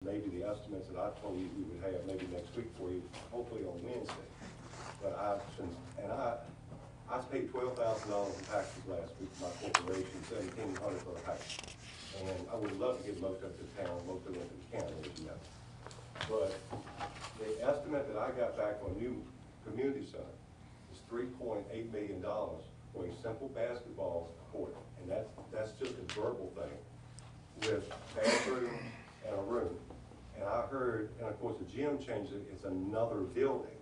maybe the estimates that I told you we would have maybe next week for you, hopefully on Wednesday. But I paid $12,000 in taxes last week for my corporation, $1,700 for the house. And I would love to get most of it to the town, most of it to the county, as you know. But the estimate that I got back on new community center is $3.8 million for a simple basketball court. And that's just a verbal thing with bathroom and a room. And I heard, and of course the gym changed it, it's another building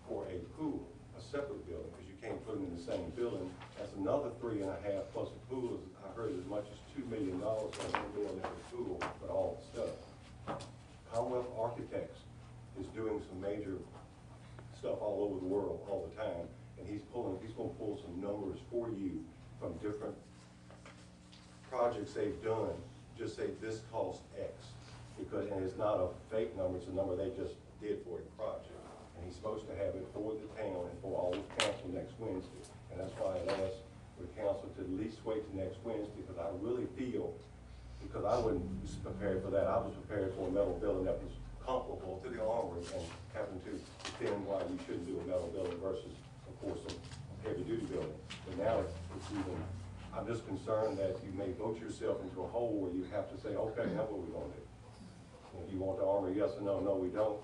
for a pool, a separate building, because you can't put them in the same building. That's another 3.5 plus a pool. I heard as much as $2 million on one building and a pool for all the stuff. Commonwealth Architects is doing some major stuff all over the world all the time, and he's going to pull some numbers for you from different projects they've done. Just say this cost X, and it's not a fake number, it's a number they just did for a project. And he's supposed to have it for the town and for all the council next Wednesday. And that's why I asked the council to at least wait till next Wednesday, because I really feel, because I wasn't prepared for that, I was prepared for a metal building that was comparable to the Armory, and having to defend why we shouldn't do a metal building versus, of course, a heavy duty building. But now it's even, I'm just concerned that you may vote yourself into a hole where you have to say, okay, now what are we going to do? And if you want the Armory, yes or no? No, we don't.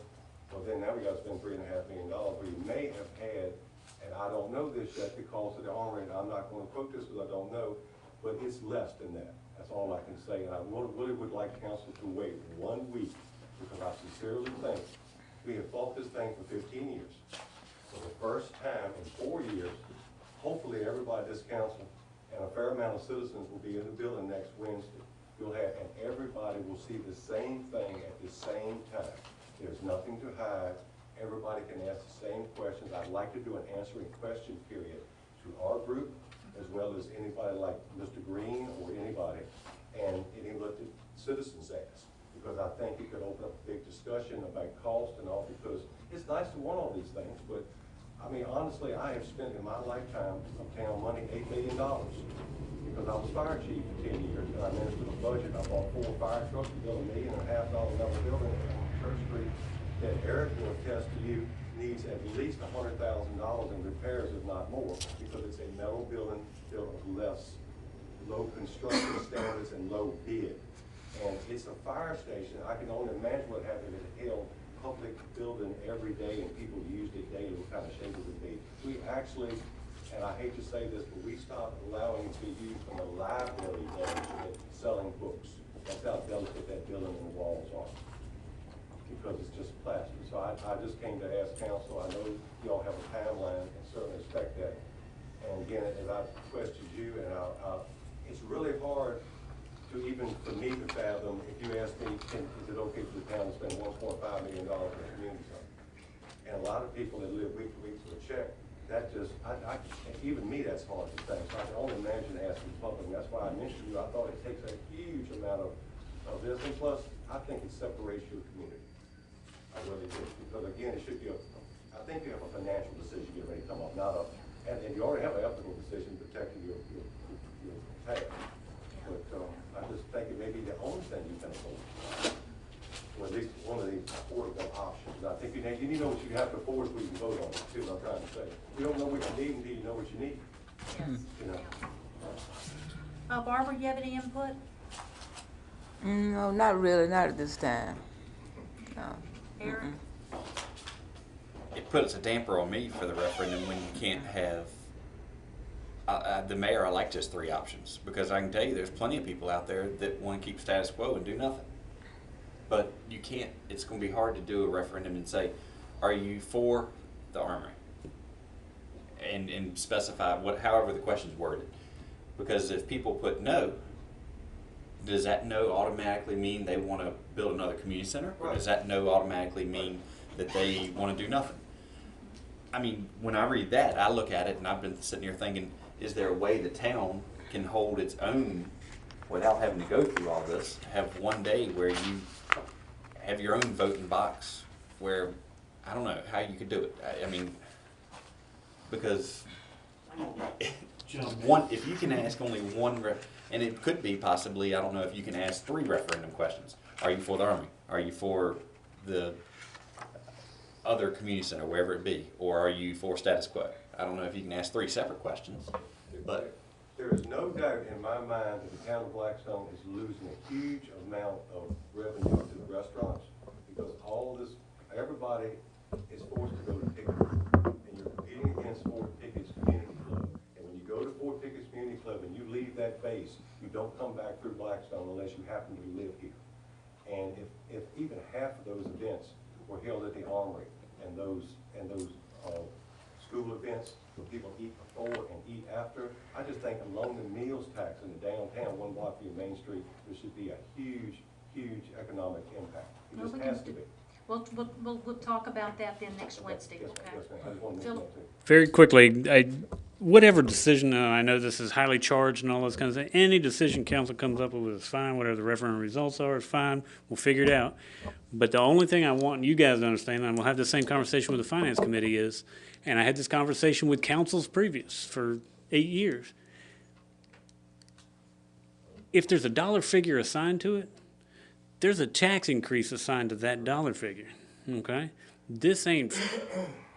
Well, then now we got to spend $3.5 million. We may have had, and I don't know this yet because of the Armory, and I'm not going to quote this because I don't know, but it's less than that. That's all I can say. And I really would like council to wait 1 week, because I sincerely think we have fought this thing for 15 years. For the first time in 4 years, hopefully everybody, this council, and a fair amount of citizens will be in the building next Wednesday. And everybody will see the same thing at the same time. There's nothing to hide. Everybody can ask the same questions. I'd like to do an answering question period to our group, as well as anybody like Mr. Green or anybody, and any of the citizens ask. Because I think it could open up a big discussion about cost and all, because it's nice to want all these things, but I mean, honestly, I have spent in my lifetime of town money $8 million. Because I was fire chief for 10 years, and I administered the budget. I bought 4 fire trucks to build $1.5 million level building on Church Street that Eric will attest to you needs at least $100,000 in repairs, if not more, because it's a metal building built of low construction standards and low bid. And it's a fire station. I can only imagine what happened if it held public building every day and people used it daily, what kind of shape it would be. We actually, and I hate to say this, but we stopped allowing it to be used from a library delegate selling books. That's how delicate that building and the walls are, because it's just plastic. So I just came to ask council. I know you all have a timeline, and certainly respect that. And again, as I questioned you, and it's really hard to even for me to fathom. If you ask me, is it okay for the town to spend $1.5 million on a community center? And a lot of people that live week to week for a check, that just, even me, that's hard to think. So I can only imagine asking the public, and that's why I mentioned you. I thought it takes a huge amount of this, and plus, I think it separates your community. I really do, because again, it should be I think you have a financial decision you're ready to come up, not a, and you already have an ethical decision protecting your tax. But I just think it may be the only thing you can afford, or at least one of the affordable options. And I think you need to know what you have to afford before you can vote on it, too, what I'm trying to say. You don't know what you need until you know what you need. Yes. You know? Barbara, you have any input? No, not really, not at this time. No. Eric? It puts a damper on me for the referendum when you can't have the mayor. I like just 3 options, because I can tell you there's plenty of people out there that want to keep status quo and do nothing. But you can't, it's going to be hard to do a referendum and say, are you for the Armory? And specify however the question's worded. Because if people put no, does that no automatically mean they want to build another community center? Or does that no automatically mean that they want to do nothing? I mean, when I read that, I look at it and I've been sitting here thinking, is there a way the town can hold its own without having to go through all this? Have one day where you have your own voting box, where I don't know how you could do it. I mean, because if you can ask only one, and it could be possibly, I don't know if you can ask 3 referendum questions. Are you for the Army? Are you for the other community center, wherever it be? Or are you for status quo? I don't know if you can ask 3 separate questions, but there is no doubt in my mind that the town of Blackstone is losing a huge amount of revenue to the restaurants because all this, everybody is forced to go to Pickett. And you're competing against Fort Pickett's Community Club. And when you go to Fort Pickett's Community Club and you leave that base, you don't come back through Blackstone unless you happen to live here. And if even half of those events were held at the Armory and those school events where people eat before and eat after, I just think along the meals tax in the downtown, 1 block from your Main Street, there should be a huge, huge economic impact. It Well, just we has can to do- be. We'll talk about that then next Wednesday, Yes, okay? ma'am. Yes, ma'am. I just want to mention Philip? that too. Very quickly, whatever decision, I know this is highly charged and all those kinds of things, any decision council comes up with is fine, whatever the referendum results are is fine, we'll figure it out. But the only thing I want you guys to understand, and we'll have the same conversation with the finance committee is, and I had this conversation with councils previous for 8 years. If there's a dollar figure assigned to it, there's a tax increase assigned to that dollar figure, okay? This ain't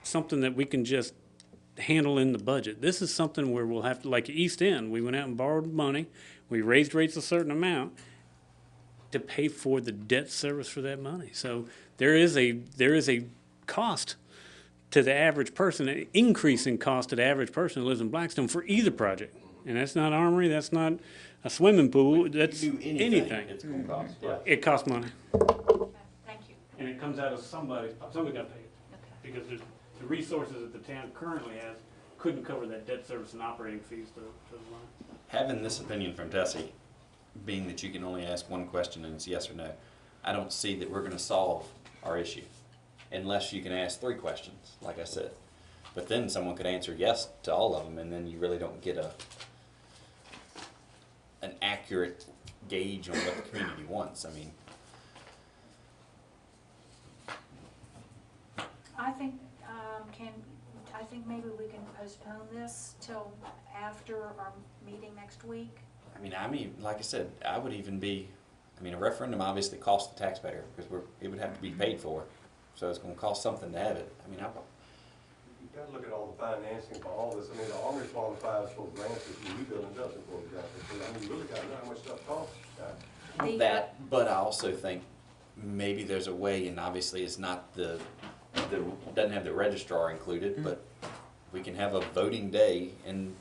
something that we can just handle in the budget. This is something where we'll have to, like East End, we went out and borrowed money, we raised rates a certain amount to pay for the debt service for that money. So there is a cost to the average person, an increase in cost to the average person who lives in Blackstone for either project. And that's not Armory, that's not a swimming pool, that's you do anything. it's going to cost. Yeah. It costs money. Okay, thank you. And it comes out of somebody got to pay it. Okay. Because the resources that the town currently has couldn't cover that debt service and operating fees to the line. Having this opinion from Tessie, being that you can only ask 1 question and it's yes or no, I don't see that we're going to solve our issue unless you can ask 3 questions, like I said. But then someone could answer yes to all of them, and then you really don't get an accurate gauge on what the community wants. I mean, I think maybe we can postpone this till after our meeting next week. I mean, like I said, I would even be, a referendum obviously costs the taxpayer because it would have to be paid for. So it's going to cost something to have it. You gotta look at all the financing for all this. The Armory qualifies for grants if the new building doesn't, for example. So, you really gotta know how much stuff costs. that, but I also think maybe there's a way, and obviously it's not doesn't have the registrar included, but we can have a voting day in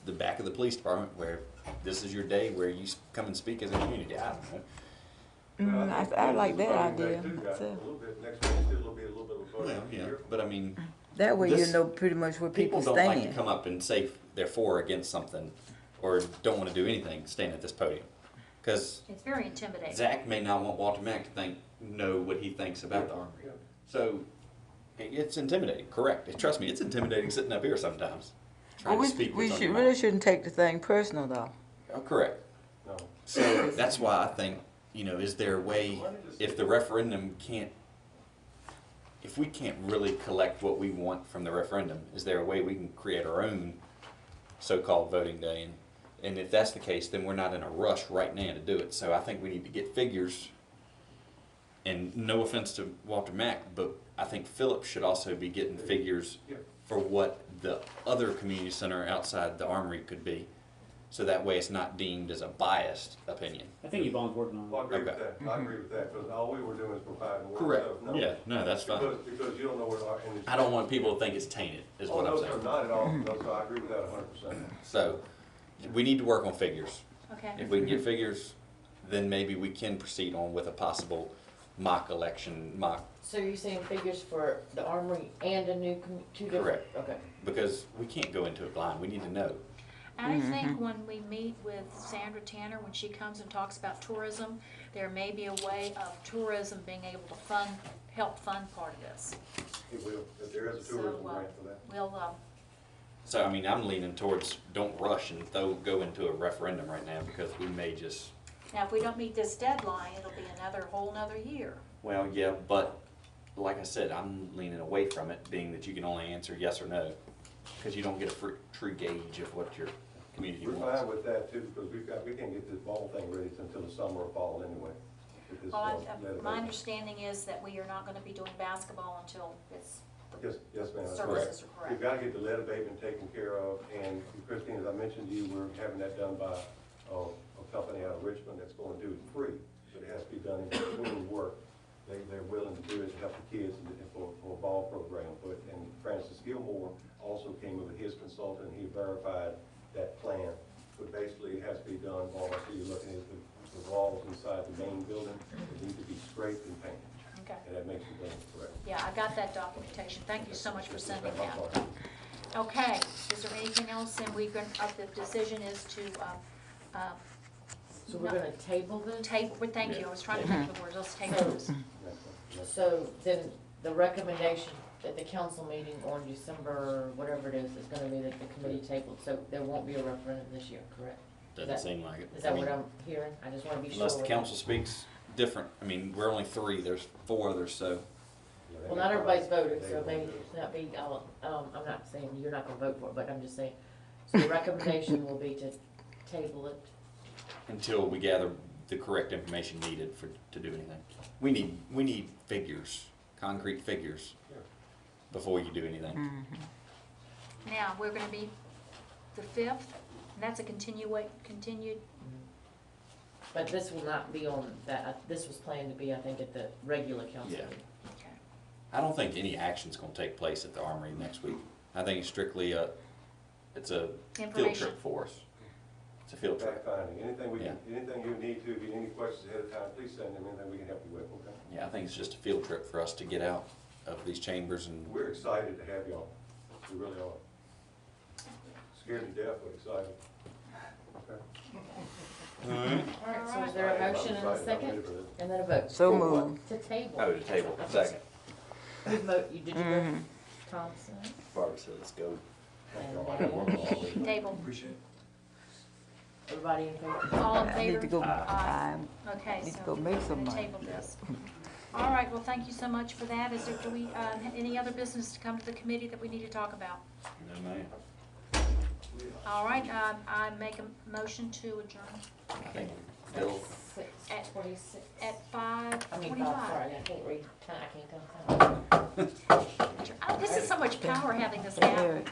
the back of the police department where this is your day where you come and speak as a community. I don't know. I like that idea. A little bit, next Wednesday, a little bit of a vote. Well, yeah, but That way you This- know pretty much where people people don't like to stand. come up and say they're for or against something or don't want to do anything stand at this podium. Because It's very intimidating. Zach may not want Walter Mack to know what he thinks about the Armory. Yeah. So it's intimidating, correct. Trust me, it's intimidating sitting up here sometimes. Trying Well, to speak we what's on your really mind. shouldn't take the thing personal though. Oh, correct. No. So that's why I think, is there a way, if the referendum if we can't really collect what we want from the referendum, is there a way we can create our own so-called voting day? And if that's the case, then we're not in a rush right now to do it. So I think we need to get figures, and no offense to Walter Mack, but I think Philip should also be getting figures Yeah. for what the other community center outside the Armory could be. So that way it's not deemed as a biased opinion. I think Yvonne's working on Well, I it. agree with Okay. that. I agree with that, because all we were doing is providing work. Correct. So, no. Yeah, no, that's fine. Because you don't know what our. I don't want people to think it's tainted, is what I'm Oh, no, sir, saying. not at all. No, so I agree with that 100%. So, we need to work on figures. Okay. If we can get figures, then maybe we can proceed on with a possible mock election, So you're saying figures for the Armory and a new, two different? Correct. Okay. because we can't go into it blind. We need to know. I think when we meet with Sandra Tanner, when she comes and talks about tourism, there may be a way of tourism being able to help fund part of this. It will, if there is a So, tourism grant for that. We'll, So, I'm leaning towards don't rush and go into a referendum right now because we may just, now if we don't meet this deadline, it'll be whole another year. well, yeah, but like I said, I'm leaning away from it, being that you can only answer yes or no, because you don't get a true gauge of what your community We're wants. fine with that too, because we can't get this ball thing ready until the summer or fall anyway. with this, Well, lead my abatement. understanding is that we are not gonna be doing basketball until it's, Yes, ma'am, that's services are correct. We've correct. got to get the lead abatement taken care of, and Christine, as I mentioned to you, we're having that done by a company out of Richmond that's going to do it free, but it has to be done in between work. They're willing to do it to help the kids and for a ball program, and Francis Gilmore also came with his consultant, he verified that plan. But basically, it has to be done, while I see you looking at the walls inside the main building, they need to be scraped and painted, okay. and that makes the building correct. Yeah, I got that documentation. Thank you so much for sending My that. fault. Okay, is there anything else? And we can, the decision is to, So we're gonna table this? table, well, thank you, I was trying to think of the words, let's table this. Yes, So then the recommendation at the council meeting on December, whatever it is gonna be that the committee tabled, so there won't be a referendum this year, correct? Doesn't seem like it. Is I that what mean, I'm hearing? I just wanna be sure. unless the council speaks different. I mean, we're only 3, there's 4 others, so. Well, not everybody's voted, so maybe not be, I'm not saying you're not gonna vote for it, but I'm just saying, so the recommendation will be to table it. Until we gather the correct information needed to do anything. We need figures, concrete figures, before you do anything. Now, we're gonna be the 5th, and that's a continued, But this will not be on that, this was planned to be, I think, at the regular council Yeah. meeting. okay. I don't think any action's gonna take place at the Armory next week. I think it's strictly it's a field Information. trip for us. It's a field trip. Fact finding, anything Yeah. anything you need to, if you need any questions ahead of time, please send them, anything we can help you with, okay? Yeah, I think it's just a field trip for us to get out of these chambers and, We're excited to have y'all, we really are. Scared to death, but excited. Okay. All right, so is there a motion and a second, and then a vote? So For what? moved. To table. oh, to table, second. Who vote, did you vote Thompson? Barbara said, let's go. And Table, everybody in favor? all in I favor? need to go, Aye. Okay, need to so go make we're some gonna money. table this. All right, well, thank you so much for that. Is there, do we, have any other business to come to the committee that we need to talk about? No, ma'am. All right, I make a motion to adjourn I think Bill, 6:26. at 5:25. I mean, sorry, I can't read, I can't tell time. Oh, this is so much power having this happen. Eric,